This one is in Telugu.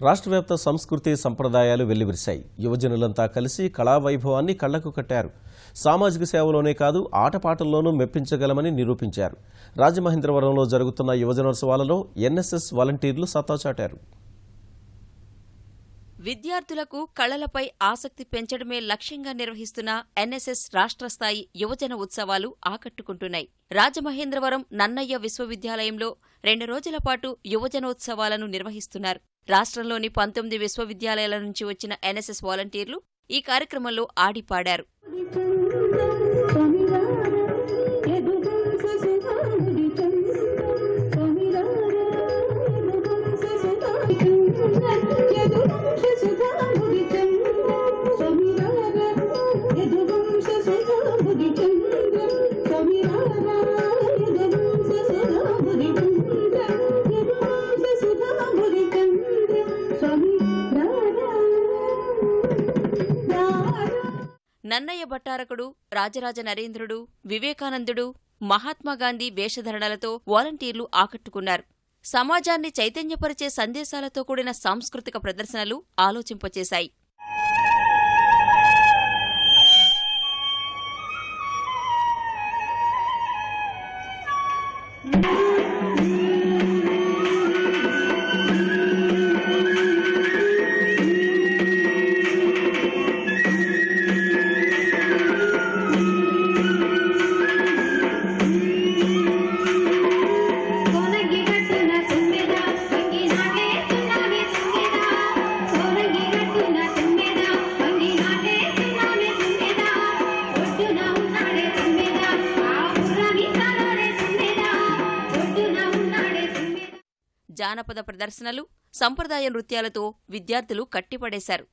రాష్ట్రవ్యాప్త సంస్కృతి సంప్రదాయాలు వెల్లివిరిశాయి. యువజనులంతా కలిసి కళావైభవాన్ని కళ్లకు కట్టారు. సామాజిక సేవలోనే కాదు ఆటపాటల్లోనూ మెప్పించగలమని నిరూపించారు. రాజమహేంద్రవరంలో జరుగుతున్న యువజనోత్సవాలలో ఎన్ఎస్ఎస్ వాలంటీర్లు సత్తా చాటారు. విద్యార్థులకు కళలపై ఆసక్తి పెంచడమే లక్ష్యంగా నిర్వహిస్తున్న ఎన్ఎస్ఎస్ రాష్ట్ర స్థాయి యువజన ఉత్సవాలు ఆకట్టుకుంటున్నాయి. రాజమహేంద్రవరం నన్నయ్య విశ్వవిద్యాలయంలో 2 రోజుల పాటు యువజనోత్సవాలను నిర్వహిస్తున్నారు. రాష్ట్రంలోని 19 విశ్వవిద్యాలయాల నుంచి వచ్చిన ఎన్ఎస్ఎస్ వాలంటీర్లు ఈ కార్యక్రమంలో ఆడిపాడారు. నన్నయ్య భట్టారకుడు, రాజరాజ నరేంద్రుడు, వివేకానందుడు, మహాత్మాగాంధీ వేషధరణలతో వాలంటీర్లు ఆకట్టుకున్నారు. సమాజాన్ని చైతన్యపరిచే సందేశాలతో కూడిన సాంస్కృతిక ప్రదర్శనలు ఆలోచింపచేశాయి. జానపద ప్రదర్శనలు, సంప్రదాయ నృత్యాలతో విద్యార్థులు కట్టిపడేశారు.